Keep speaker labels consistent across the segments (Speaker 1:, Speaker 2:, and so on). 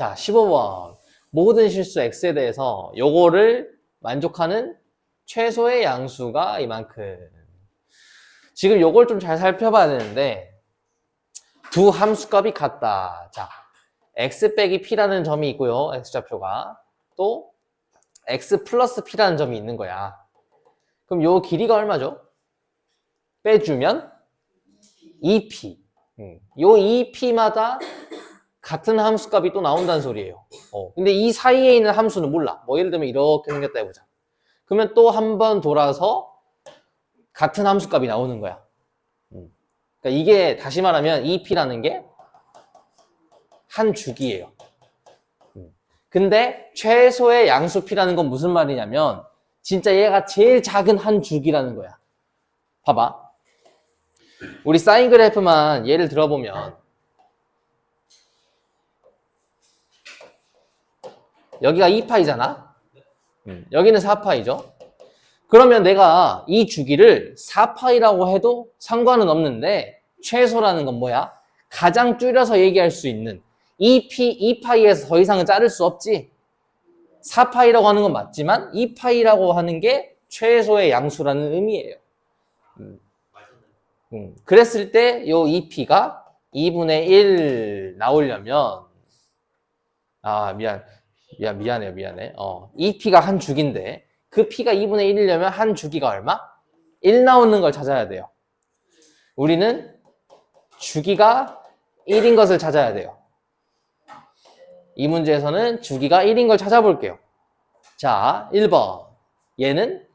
Speaker 1: 자, 15번. 모든 실수 x에 대해서 요거를 만족하는 최소의 양수가 이만큼. 지금 요걸 좀 잘 살펴봐야 되는데 두 함수값이 같다. 자, x 빼기 p라는 점이 있고요. x좌표가. 또 x 플러스 p라는 점이 있는 거야. 그럼 요 길이가 얼마죠? 빼주면 2p. 요 2p마다 같은 함수값이 또 나온다는 소리예요. 근데 이 사이에 있는 함수는 몰라. 뭐 예를 들면 이렇게 생겼다 해보자. 그러면 또 한 번 돌아서 같은 함수값이 나오는 거야. 그러니까 이게 다시 말하면 2p라는 게 한 주기예요. 근데 최소의 양수 p라는 건 무슨 말이냐면 진짜 얘가 제일 작은 한 주기라는 거야. 봐봐. 우리 사인 그래프만 예를 들어보면 여기가 2파이잖아. 여기는 4파이죠. 그러면 내가 이 주기를 4파이라고 해도 상관은 없는데 최소라는 건 뭐야? 가장 줄여서 얘기할 수 있는 2파이에서 더 이상은 자를 수 없지. 4파이라고 하는 건 맞지만 2파이라고 하는 게 최소의 양수라는 의미예요. 그랬을 때 요 2p가 2분의 1 나오려면 미안해. 2p가 한 주기인데 그 p가 2분의 1이려면 한 주기가 얼마? 1 나오는 걸 찾아야 돼요. 우리는 주기가 1인 것을 찾아야 돼요. 이 문제에서는 주기가 1인 걸 찾아볼게요. 자, 1번. 얘는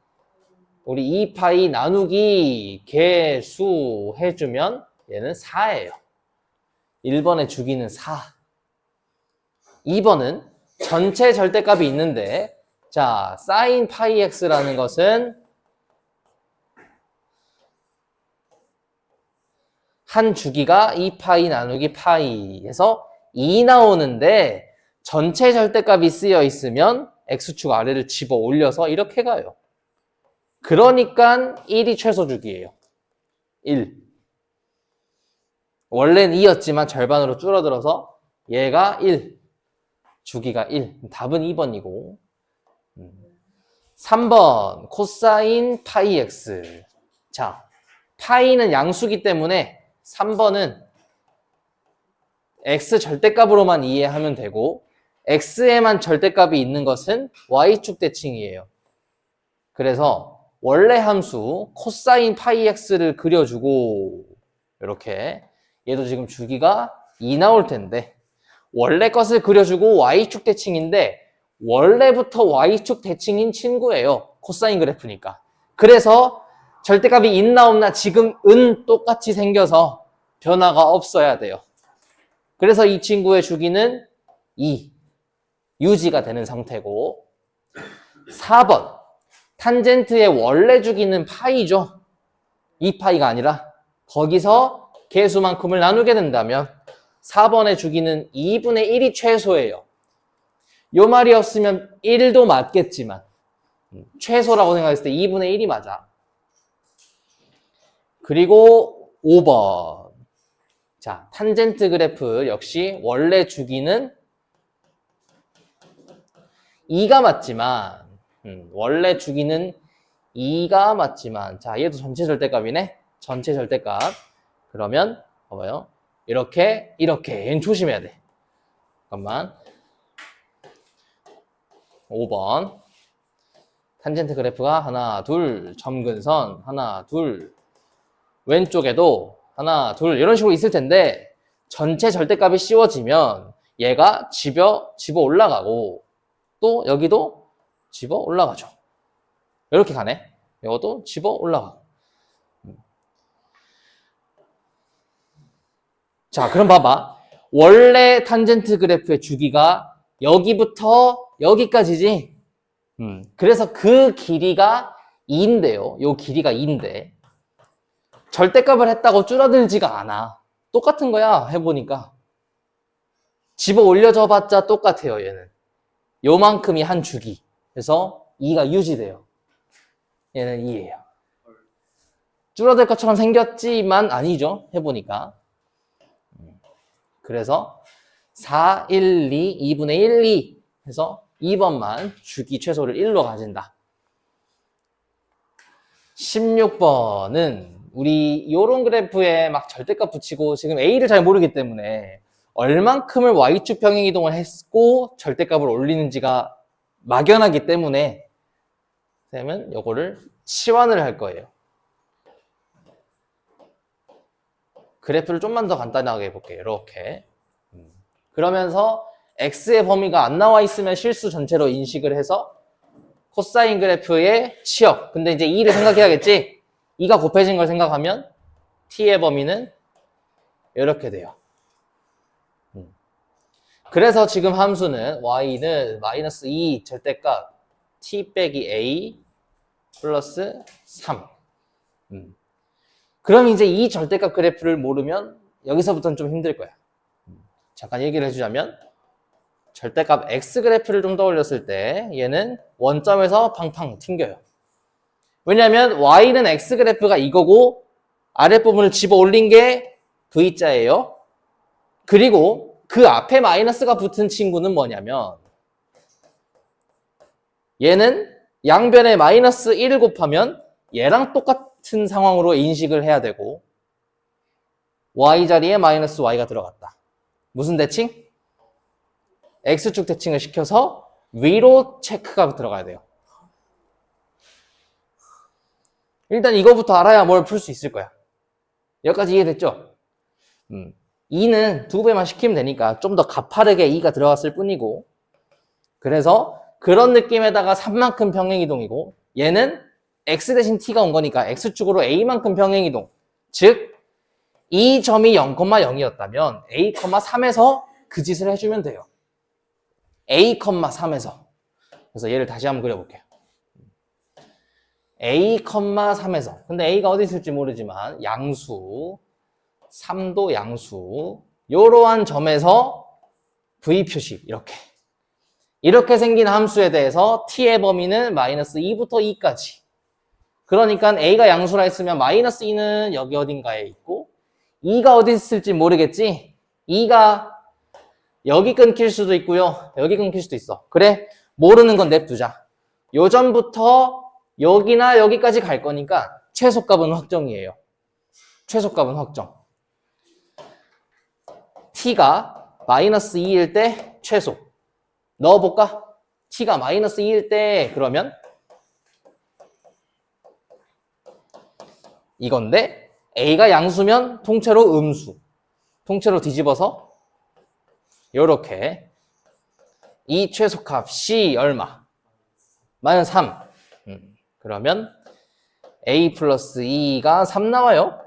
Speaker 1: 우리 2파이 나누기 개수 해주면 얘는 4예요. 1번의 주기는 4. 2번은 전체 절대값이 있는데 자, sin 파이 x라는 것은 한 주기가 2파이 나누기 파이에서 2 나오는데 전체 절대값이 쓰여 있으면 x축 아래를 집어 올려서 이렇게 가요. 그러니까 1이 최소 주기예요. 1. 원래는 2였지만 절반으로 줄어들어서 얘가 1. 주기가 1. 답은 2번이고 3번 코사인 파이 x. 자, 파이는 양수기 때문에 3번은 x 절대값으로만 이해하면 되고 x에만 절대값이 있는 것은 y축 대칭이에요. 그래서 원래 함수 코사인 파이 x를 그려주고 이렇게 얘도 지금 주기가 2 나올 텐데 원래 것을 그려주고 y축 대칭인데 원래부터 y축 대칭인 친구예요. 코사인 그래프니까. 그래서 절대값이 있나 없나 지금 은 똑같이 생겨서 변화가 없어야 돼요. 그래서 이 친구의 주기는 2 유지가 되는 상태고 4번 탄젠트의 원래 주기는 파이죠. 2파이가 아니라 거기서 개수만큼을 나누게 된다면 4번의 주기는 2분의 1이 최소예요. 요 말이 없으면 1도 맞겠지만 최소라고 생각했을 때 2분의 1이 맞아. 그리고 5번. 자, 탄젠트 그래프 역시 원래 주기는 2가 맞지만 원래 주기는 2가 맞지만 자, 얘도 전체 절대값이네. 전체 절대값. 그러면 봐봐요. 이렇게 얘는 조심해야 돼. 잠깐만. 5번. 탄젠트 그래프가 하나, 둘, 점근선, 하나, 둘. 왼쪽에도 하나, 둘 이런 식으로 있을 텐데 전체 절대값이 씌워지면 얘가 집어 올라가고 또 여기도 집어 올라가죠. 이렇게 가네. 이것도 집어 올라가고. 자, 그럼 봐봐. 원래 탄젠트 그래프의 주기가 여기부터 여기까지지. 그래서 그 길이가 2인데요. 요 길이가 2인데 절대값을 했다고 줄어들지가 않아. 똑같은 거야, 해보니까. 집어 올려줘 봤자 똑같아요, 얘는. 요만큼이 한 주기. 그래서 2가 유지돼요. 얘는 2예요. 줄어들 것처럼 생겼지만 아니죠, 해보니까. 그래서 4, 1, 2, 2분의 1, 2 해서 2번만 주기 최소를 1로 가진다. 16번은 우리 요런 그래프에 막 절대값 붙이고 지금 A를 잘 모르기 때문에 얼만큼을 Y축 평행이동을 했고 절대값을 올리는지가 막연하기 때문에 쌤은 요거를 치환을 할 거예요. 그래프를 좀만 더 간단하게 해볼게요. 이렇게. 그러면서 X의 범위가 안 나와 있으면 실수 전체로 인식을 해서 코사인 그래프의 치역. 근데 이제 2를 생각해야겠지? 2가 곱해진 걸 생각하면 T의 범위는 이렇게 돼요. 그래서 지금 함수는 Y는 마이너스 2 절대값 T 빼기 A 플러스 3. 그럼 이제 이 절대값 그래프를 모르면 여기서부터는 좀 힘들 거야. 잠깐 얘기를 해주자면 절대값 X 그래프를 좀 떠올렸을 때 얘는 원점에서 팡팡 튕겨요. 왜냐하면 Y는 X 그래프가 이거고 아랫부분을 집어 올린 게 V자예요. 그리고 그 앞에 마이너스가 붙은 친구는 뭐냐면 얘는 양변에 마이너스 1을 곱하면 얘랑 똑같은 상황으로 인식을 해야 되고 Y 자리에 마이너스 Y가 들어갔다. 무슨 대칭? X축 대칭을 시켜서 위로 체크가 들어가야 돼요. 일단 이거부터 알아야 뭘 풀 수 있을 거야. 여기까지 이해됐죠? 2는 2배만 시키면 되니까 좀 더 가파르게 2가 들어갔을 뿐이고 그래서 그런 느낌에다가 3만큼 평행이동이고 얘는 X 대신 T가 온 거니까 X축으로 A만큼 평행이동. 즉 이 점이 0,0이었다면 A,3에서 그 짓을 해주면 돼요. A,3에서. 그래서 얘를 다시 한번 그려볼게요. A,3에서. 근데 A가 어디 있을지 모르지만 양수, 3도 양수, 이러한 점에서 V 표시 이렇게 생긴 함수에 대해서 T의 범위는 마이너스 2부터 2까지. 그러니까 A가 양수라 했으면 마이너스 2는 여기 어딘가에 있고 2가 어디 있을지 모르겠지? 2가 여기 끊길 수도 있고요. 여기 끊길 수도 있어. 그래, 모르는 건 냅두자. 요 점부터 여기나 여기까지 갈 거니까 최소값은 확정이에요. 최소값은 확정. T가 마이너스 2일 때 최소. 넣어볼까? T가 마이너스 2일 때 그러면 이건데 A가 양수면 통째로 음수. 통째로 뒤집어서 요렇게 이 최소값이 얼마? 마이너스 3. 그러면 A 플러스 2가 3 나와요.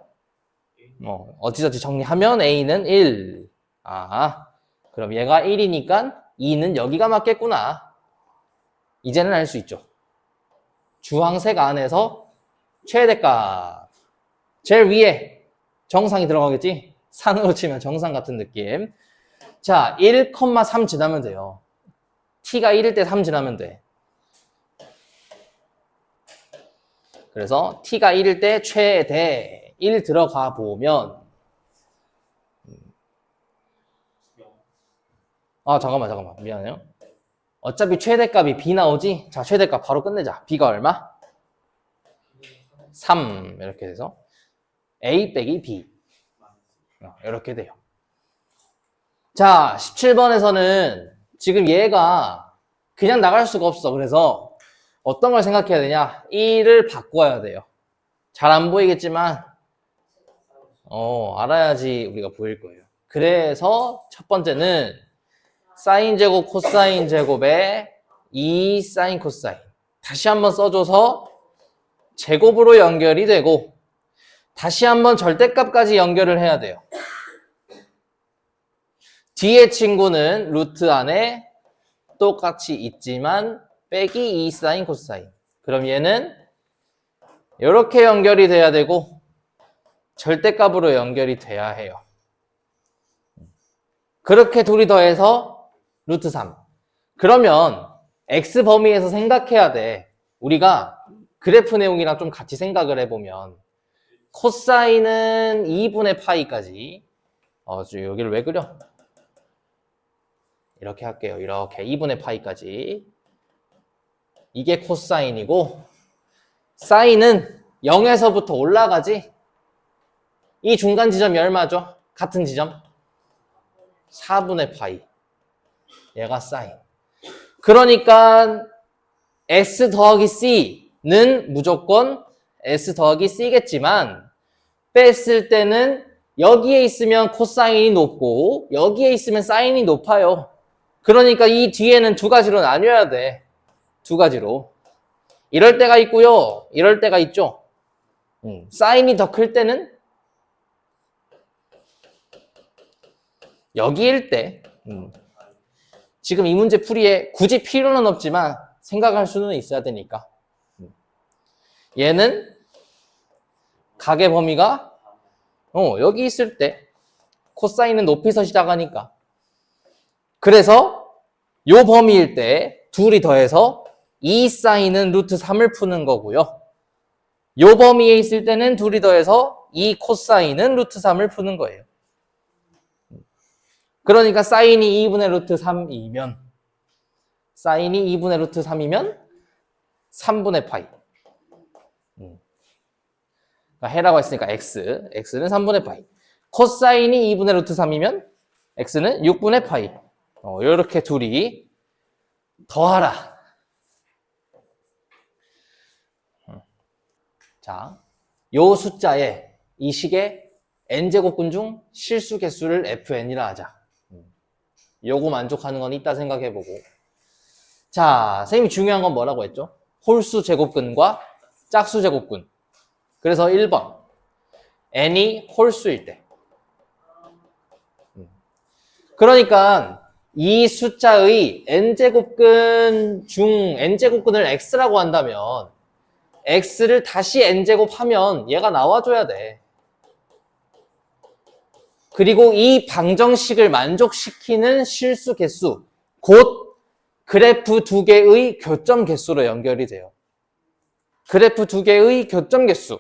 Speaker 1: 어찌저찌 정리하면 A는 1. 그럼 얘가 1이니까 2는 여기가 맞겠구나. 이제는 알 수 있죠. 주황색 안에서 최대값. 제일 위에 정상이 들어가겠지? 산으로 치면 정상 같은 느낌. 자, 1,3 지나면 돼요. T가 1일 때 3 지나면 돼. 그래서 T가 1일 때 최대 1 들어가 보면 잠깐만 미안해요. 어차피 최대값이 B 나오지? 자, 최대값 바로 끝내자. B가 얼마? 3 이렇게 돼서 A 빼기 B 이렇게 돼요. 자, 17번에서는 지금 얘가 그냥 나갈 수가 없어. 그래서 어떤 걸 생각해야 되냐? 1을 바꿔야 돼요. 잘 안 보이겠지만 알아야지 우리가 보일 거예요. 그래서 첫 번째는 사인 제곱 코사인 제곱에 2 사인 코사인 다시 한번 써줘서 제곱으로 연결이 되고 다시 한번 절대값까지 연결을 해야 돼요. 뒤에 친구는 루트 안에 똑같이 있지만 빼기 2 사인 코사인. 그럼 얘는 이렇게 연결이 돼야 되고 절대값으로 연결이 돼야 해요. 그렇게 둘이 더해서 루트 3. 그러면 X 범위에서 생각해야 돼. 우리가 그래프 내용이랑 좀 같이 생각을 해보면 코사인은 2분의 파이까지 여기를 왜 그려? 이렇게 할게요. 이렇게 2분의 파이까지. 이게 코사인이고 사인은 0에서부터 올라가지. 이 중간 지점이 얼마죠? 같은 지점? 4분의 파이. 얘가 사인. 그러니까 x 더하기 c는 무조건 s 더하기 c겠지만 뺐을 때는 여기에 있으면 코사인이 높고 여기에 있으면 사인이 높아요. 그러니까 이 뒤에는 두 가지로 나뉘어야 돼. 두 가지로. 이럴 때가 있고요. 이럴 때가 있죠. 사인이 더 클 때는 여기일 때 지금 이 문제 풀이에 굳이 필요는 없지만 생각할 수는 있어야 되니까. 얘는 각의 범위가 여기 있을 때 코사인은 높이서 시작하니까. 그래서 요 범위일 때 둘이 더해서 2 사인은 루트 3을 푸는 거고요. 요 범위에 있을 때는 둘이 더해서 2 코사인은 루트 3을 푸는 거예요. 그러니까 사인이 2분의 루트 3이면 사인이 2분의 루트 3이면 3분의 파이. 그러니까 해라고 했으니까 x는 3분의 파이. 코사인이 2분의 루트 3이면 x는 6분의 파이. 이렇게 둘이 더하라. 자, 요 숫자에 이 식의 n제곱근 중 실수 개수를 fn이라 하자. 요거 만족하는 건 이따 생각해보고. 자, 선생님이 중요한 건 뭐라고 했죠? 홀수 제곱근과 짝수 제곱근. 그래서 1번 n이 홀수일 때. 그러니까 이 숫자의 n제곱근 중 n제곱근을 x라고 한다면 x를 다시 n제곱하면 얘가 나와줘야 돼. 그리고 이 방정식을 만족시키는 실수 개수, 곧 그래프 두 개의 교점 개수로 연결이 돼요. 그래프 두 개의 교점 개수.